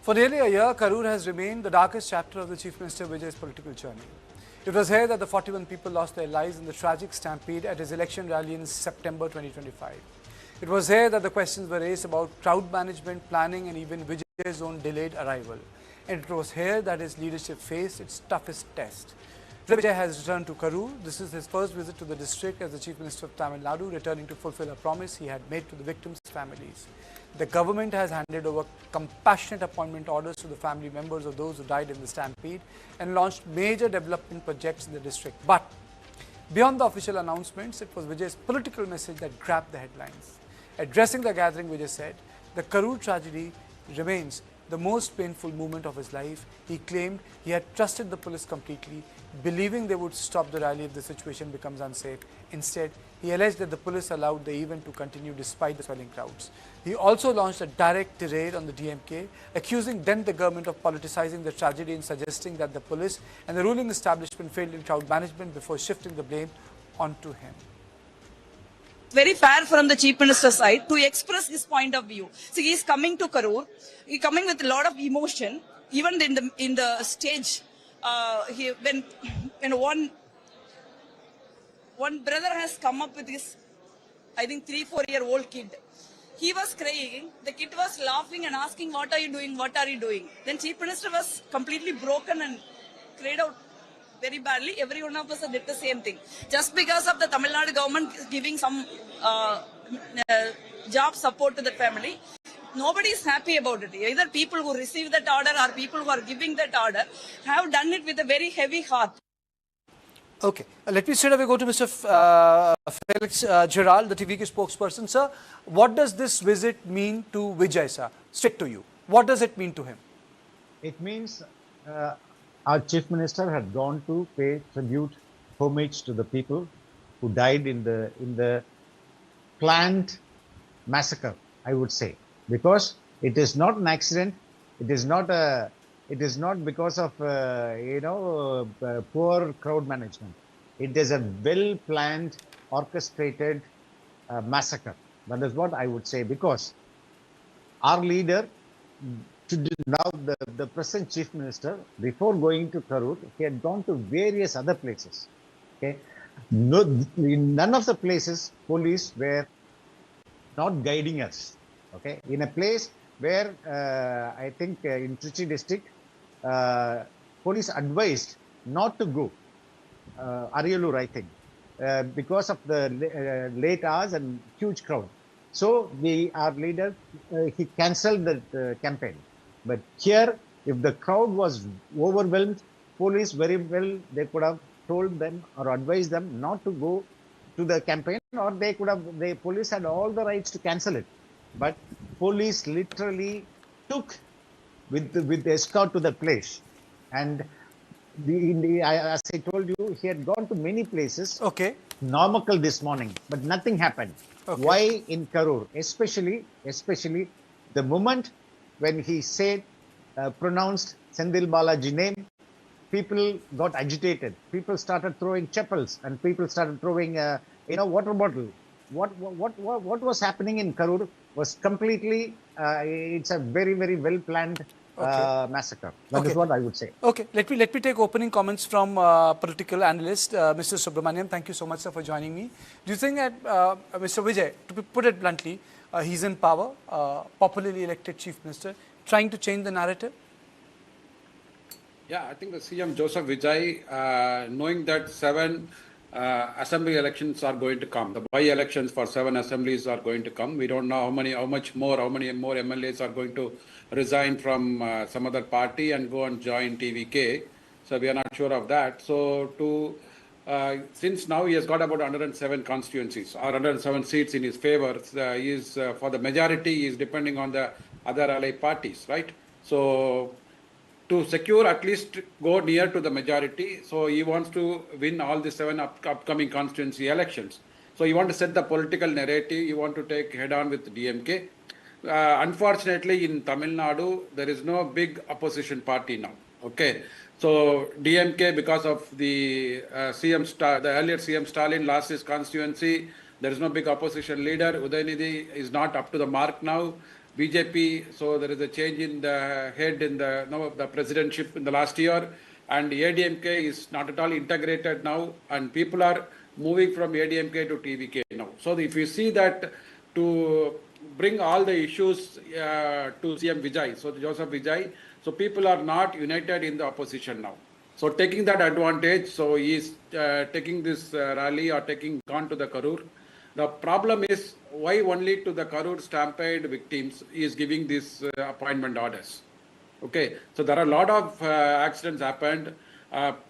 For nearly a year, Karur has remained the darkest chapter of the Chief Minister Vijay's political journey. It was here that the 41 people lost their lives in the tragic stampede at his election rally in September 2025. It was here that the questions were raised about crowd management, planning and even Vijay's own delayed arrival. And it was here that his leadership faced its toughest test. Vijay has returned to Karur. This is his first visit to the district as the Chief Minister of Tamil Nadu, returning to fulfill a promise he had made to the victims' families. The government has handed over compassionate appointment orders to the family members of those who died in the stampede and launched major development projects in the district. But beyond the official announcements, it was Vijay's political message that grabbed the headlines. Addressing the gathering, Vijay said, the Karur tragedy remains the most painful moment of his life. He claimed he had trusted the police completely, believing they would stop the rally if the situation becomes unsafe. Instead, he alleged that the police allowed the event to continue despite the swelling crowds. He also launched a direct tirade on the DMK, accusing then the government of politicizing the tragedy and suggesting that the police and the ruling establishment failed in crowd management before shifting the blame onto him. Very fair from the Chief Minister's side to express his point of view. So he is coming to Karur, he coming with a lot of emotion, even in the stage. When one brother has come up with his, I think 3-4-year-old kid. He was crying, the kid was laughing and asking, what are you doing, what are you doing? Then Chief Minister was completely broken and cried out very badly. Every one of us did the same thing. Just because of the Tamil Nadu government giving some job support to the family, nobody is happy about it. Either people who receive that order or people who are giving that order have done it with a very heavy heart. Okay, let me straight away go to Mr. Felix Gerald, the TVK spokesperson. Sir, what does this visit mean to Vijay, sir? Straight to you. What does it mean to him? It means our Chief Minister had gone to pay tribute, homage to the people who died in the planned massacre, I would say, because it is not an accident. It is not because of poor crowd management. It is a well-planned, orchestrated massacre. That is what I would say, because our leader, now the present Chief Minister, before going to Karur, he had gone to various other places. Okay, in none of the places police were not guiding us. Okay, in a place where I think in Trichy district, police advised not to go, Ariyalur, I think, because of the late hours and huge crowd. So our leader, he cancelled the campaign. But here, if the crowd was overwhelmed, police very well, they could have told them or advised them not to go to the campaign, or they could have, the police had all the rights to cancel it. But police literally took with the escort to the place. And as I told you, he had gone to many places. Okay. Normal this morning, but nothing happened. Okay. Why in Karur? Especially the moment when he said, pronounced Sendil Balaji name, people got agitated. People started throwing chappals and people started throwing, water bottle. What was happening in Karur was completely, it's a very, very well planned massacre. That is what I would say. Okay, let me take opening comments from political analyst Mr. Subramaniam. Thank you so much, sir, for joining me. Do you think that Mr. Vijay, to put it bluntly, he's in power, popularly elected Chief Minister, trying to change the narrative? Yeah, I think the CM Joseph Vijay, knowing that 7 assembly elections are going to come, the by-elections for 7 assemblies are going to come. We don't know how many more MLAs are going to resign from some other party and go and join TVK. So we are not sure of that. So since now he has got about 107 constituencies or 107 seats in his favor, for the majority he is depending on the other allied parties, right? So to secure at least go near to the majority, so he wants to win all the 7 upcoming constituency elections. So you want to set the political narrative, you want to take head on with DMK. Unfortunately, in Tamil Nadu, there is no big opposition party now. Okay, so DMK, because of the the earlier CM Stalin lost his constituency, there is no big opposition leader. Udayanidhi is not up to the mark now. BJP. So there is a change in the head in the the presidentship in the last year, and ADMK is not at all integrated now, and people are moving from ADMK to TVK now. So if you see that, to bring all the issues to CM Vijay, so Joseph Vijay, so people are not united in the opposition now. So taking that advantage, so he is taking this rally or gone to the Karur. The problem is why only to the Karur Stampede victims he is giving these appointment orders. Okay, so there are a lot of accidents happened,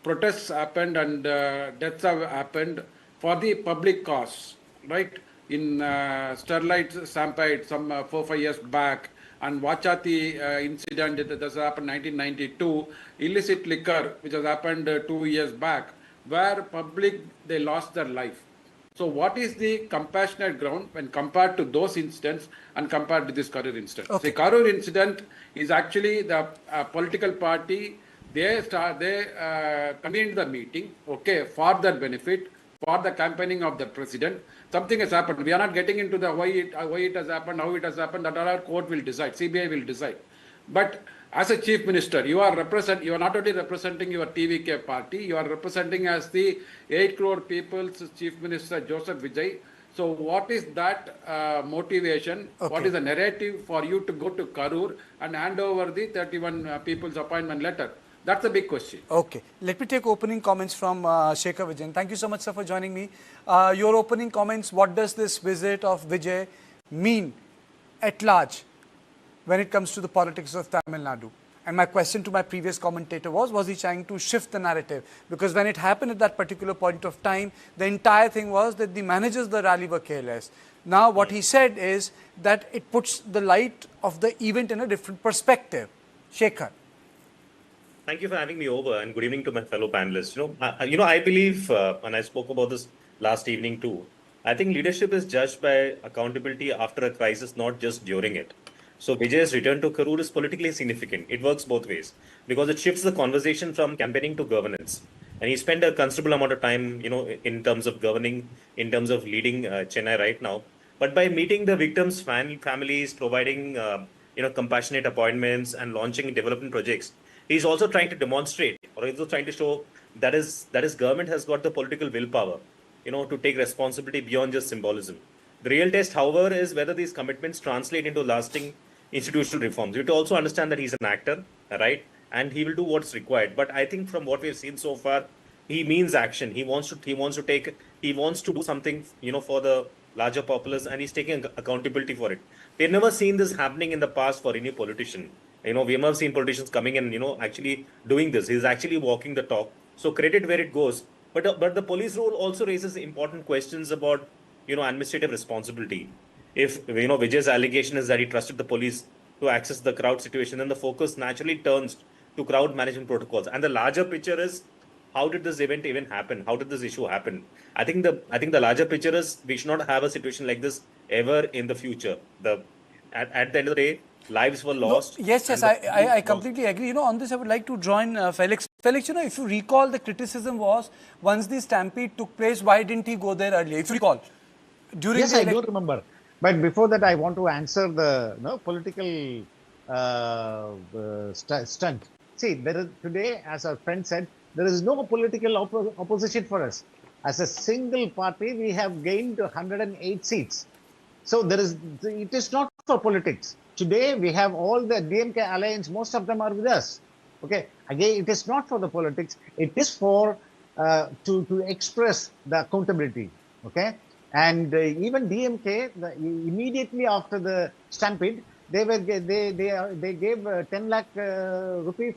protests happened, and deaths have happened for the public cause, right? In Sterlite Stampede some 4-5 years back, and Vachati incident that has happened 1992, illicit liquor which has happened 2 years back, where public they lost their life. So what is the compassionate ground when compared to those incidents and compared to this Karur incident? Okay. The Karur incident is actually the political party, they convened the meeting, okay, for their benefit, for the campaigning of the president. Something has happened. We are not getting into the why it has happened, how it has happened, that our court will decide, CBI will decide. But as a chief minister, you are not only representing your TVK party, you are representing as the 8 crore people's chief minister, Joseph Vijay. So what is that motivation? Okay. What is the narrative for you to go to Karur and hand over the 31 people's appointment letter? That's the big question. Okay. Let me take opening comments from Shekhar Vijay. Thank you so much, sir, for joining me. Your opening comments, what does this visit of Vijay mean at large when it comes to the politics of Tamil Nadu? And my question to my previous commentator was he trying to shift the narrative? Because when it happened at that particular point of time, the entire thing was that the managers of the rally were careless. Now what he said is that it puts the light of the event in a different perspective. Shekhar. Thank you for having me over, and good evening to my fellow panelists. I believe, and I spoke about this last evening too, I think leadership is judged by accountability after a crisis, not just during it. So Vijay's return to Karur is politically significant. It works both ways because it shifts the conversation from campaigning to governance. And he spent a considerable amount of time, in terms of governing, in terms of leading Chennai right now. But by meeting the victims' families, providing, compassionate appointments and launching development projects, he's also trying to demonstrate, or he's also trying to show that his government has got the political willpower, to take responsibility beyond just symbolism. The real test, however, is whether these commitments translate into lasting institutional reforms. You have to also understand that he's an actor, right? And he will do what's required. But I think from what we've seen so far, he means action. He wants to do something, for the larger populace, and he's taking accountability for it. We've never seen this happening in the past for any politician. We've never seen politicians coming and, actually doing this. He's actually walking the talk. So credit where it goes. But the police role also raises important questions about, administrative responsibility. If, Vijay's allegation is that he trusted the police to access the crowd situation, then the focus naturally turns to crowd management protocols. And the larger picture is, how did this event even happen? How did this issue happen? I think the larger picture is we should not have a situation like this ever in the future. At the end of the day, lives were lost. No, yes, I completely agree. On this, I would like to join Felix. Felix, if you recall, the criticism was once the stampede took place, why didn't he go there earlier? If you recall, yes, I do remember. But before that, I want to answer the political stunt. See, today, as our friend said, there is no political opposition for us. As a single party, we have gained 108 seats. So it is not for politics. Today, we have all the DMK alliance, most of them are with us. Okay, again, it is not for the politics. It is for to express the accountability. Okay, and even DMK, immediately after the stampede, they gave 10 lakh rupees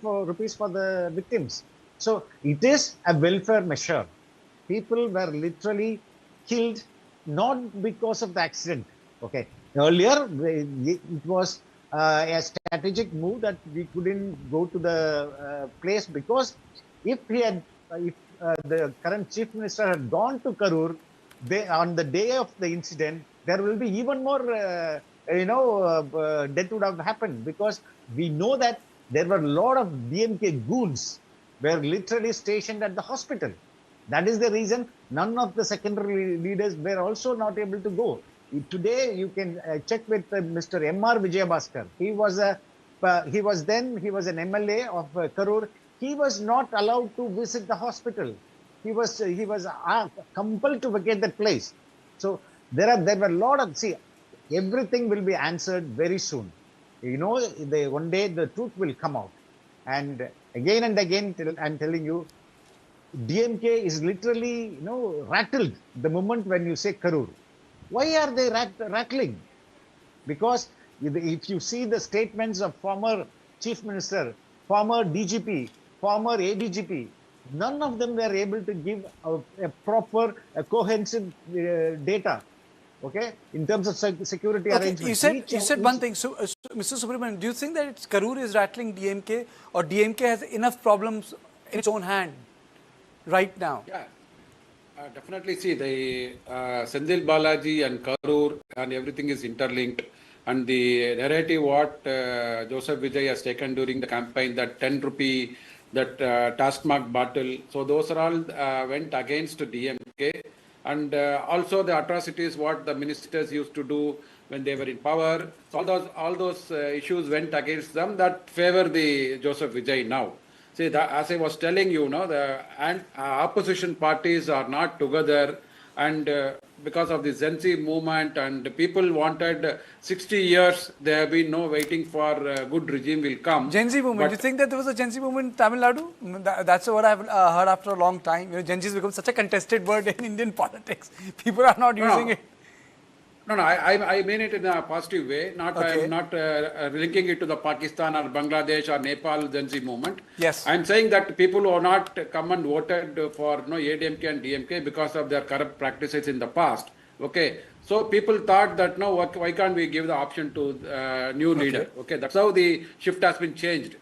for the victims. So it is a welfare measure. People were literally killed not because of the accident. Okay. Earlier, it was a strategic move that we couldn't go to the place, because if the current chief minister had gone to Karur, on the day of the incident, there will be even more, death would have happened, because we know that there were a lot of DMK goons were literally stationed at the hospital. That is the reason none of the secondary leaders were also not able to go. Today, you can check with Mr. M.R. Vijay. He was an MLA of Karur. He was not allowed to visit the hospital. He was compelled to vacate that place. So there were a lot of, see, everything will be answered very soon. You know, one day the truth will come out. And again, I'm telling you, DMK is literally, you know, rattled the moment when you say Karur. Why are they rattling? Because if you see the statements of former Chief Minister, former DGP, former ADGP, none of them were able to give a proper, cohesive data. Okay, in terms of security arrangements. You said one thing. So, Mr. Subramanian, do you think that Karur is rattling DMK, or DMK has enough problems in its own hand right now? Yeah. Definitely, see, the Senthil Balaji and Karur and everything is interlinked. And the narrative what Joseph Vijay has taken during the campaign, that 10 rupee, that task mark bottle, so those are all went against DMK. And also the atrocities what the ministers used to do when they were in power. So all those issues went against them that favor the Joseph Vijay now. See, that, as I was telling you, the opposition parties are not together, and because of the Gen Z movement, and people wanted 60 years, there have been no waiting for good regime will come. Gen Z movement. Do you think that there was a Gen Z movement in Tamil Nadu? That's what I've heard after a long time. You know, Gen Z has become such a contested word in Indian politics. People are not using it. No, I mean it in a positive way. I am not linking it to the Pakistan or Bangladesh or Nepal Gen Z movement. Yes. I am saying that people who have not come and voted for ADMK and DMK because of their corrupt practices in the past. Okay. So people thought that, no, why can't we give the option to new leader? Okay. That's how the shift has been changed.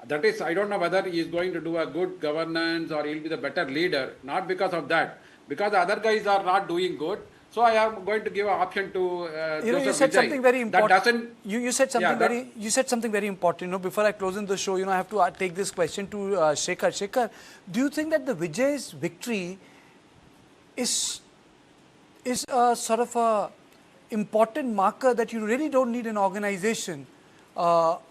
That is, I don't know whether he is going to do a good governance or he'll be the better leader. Not because of that. Because the other guys are not doing good. So I am going to give an option to you said Vijay. Something very important. That doesn't. You said something you said something very important. You know, before I close in the show, I have to take this question to Shekhar. Shekhar, do you think that the Vijay's victory is a sort of a important marker that you really don't need an organization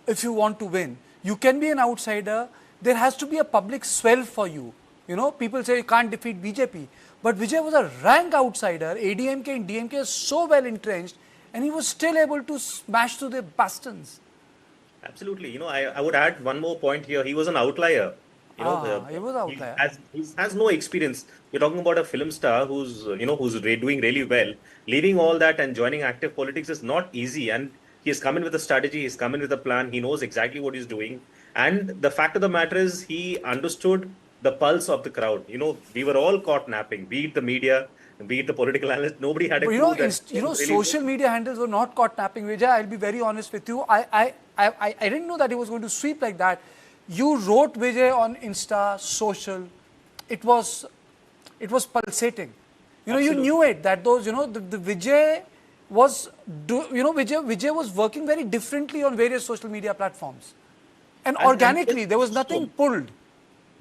if you want to win? You can be an outsider. There has to be a public swell for you. You know, people say you can't defeat BJP. But Vijay was a rank outsider. ADMK and DMK are so well entrenched, and he was still able to smash through the bastions. Absolutely. You know, I would add one more point here. He was an outlier. He was an outlier. He has no experience. We're talking about a film star who's doing really well. Leaving all that and joining active politics is not easy. And he's come in with a strategy. He's come in with a plan. He knows exactly what he's doing. And the fact of the matter is, he understood the pulse of the crowd. You know, we were all caught napping, be it the media, be it the political analysts. Nobody had a clue that really social media handles were not caught napping. Vijay, I'll be very honest with you. I didn't know that he was going to sweep like that. You wrote Vijay on Insta, social. It was pulsating. You know, you knew it, that those, the Vijay was, Vijay was working very differently on various social media platforms. And organically, there was nothing pulled.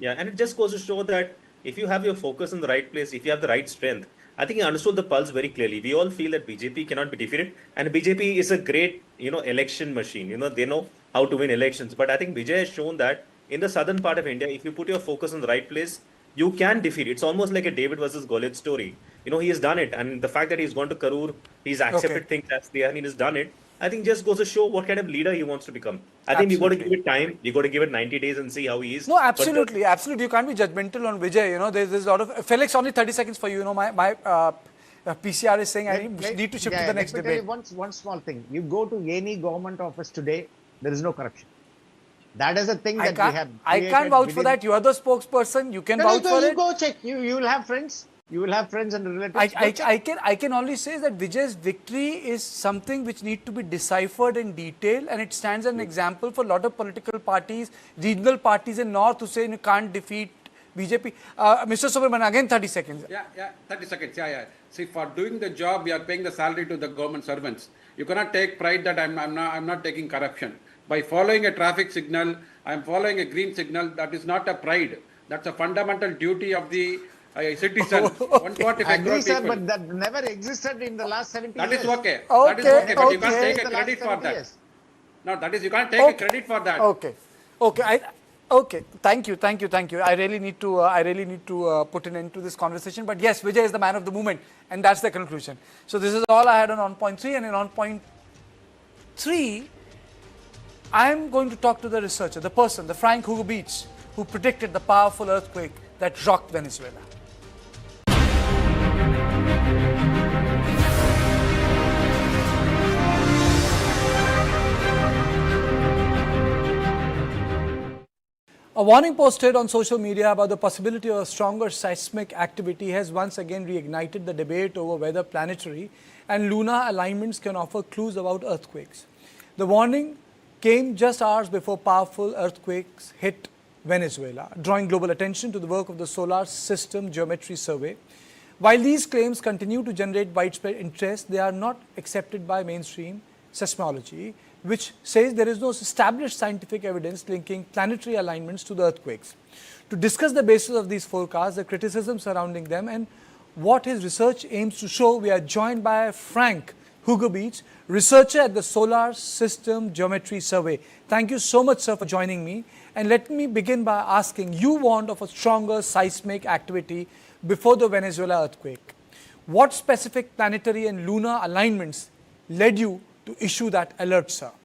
Yeah, and it just goes to show that if you have your focus in the right place, if you have the right strength, I think he understood the pulse very clearly. We all feel that BJP cannot be defeated, and BJP is a great, election machine. You know, they know how to win elections. But I think Vijay has shown that in the southern part of India, if you put your focus in the right place, you can defeat. It's almost like a David versus Goliath story. You know, he has done it, and the fact that he's gone to Karur, he's accepted things as they are, and he's done it. I think just goes to show what kind of leader he wants to become. I think we got to give it time. We got to give it 90 days and see how he is. No, absolutely. You can't be judgmental on Vijay. You know, there's a lot of... Felix, only 30 seconds for you. You know, my PCR is saying I need to shift to the next debate. One small thing. You go to any government office today, there is no corruption. That is the thing that we have. I can't vouch for that. You are the spokesperson. You can vouch for it. You go check. You will have friends. You will have friends and relatives. I can only say that Vijay's victory is something which needs to be deciphered in detail, and it stands as an example for a lot of political parties, regional parties in North who say you can't defeat BJP. Mr. Subramanian, again 30 seconds. Yeah, 30 seconds. Yeah. See, for doing the job, we are paying the salary to the government servants. You cannot take pride that I'm not taking corruption. By following a traffic signal, I'm following a green signal. That is not a pride. That's a fundamental duty of the citizen. 145 Agree, crore sir, people. but that never existed in the last 70 That years. is okay. Okay, That is okay, but you can't okay. take a The last credit for 70 that. years. No, that is, you can't take a credit for that. Okay, okay, okay. Thank you. I really need to put an end to this conversation. But yes, Vijay is the man of the moment, and that's the conclusion. So this is all I had on 1.3, and in 1.3, I am going to talk to the researcher, the person, the Frank Hugo Beach, who predicted the powerful earthquake that rocked Venezuela. A warning posted on social media about the possibility of a stronger seismic activity has once again reignited the debate over whether planetary and lunar alignments can offer clues about earthquakes. The warning came just hours before powerful earthquakes hit Venezuela, drawing global attention to the work of the Solar System Geometry Survey. While these claims continue to generate widespread interest, they are not accepted by mainstream seismology, which says there is no established scientific evidence linking planetary alignments to the earthquakes. To discuss the basis of these forecasts, the criticism surrounding them, and what his research aims to show, we are joined by Frank Hugo Beach, researcher at the Solar System Geometry Survey. Thank you so much, sir, for joining me. And let me begin by asking, you warned of a stronger seismic activity before the Venezuela earthquake. What specific planetary and lunar alignments led you to issue that alert, sir?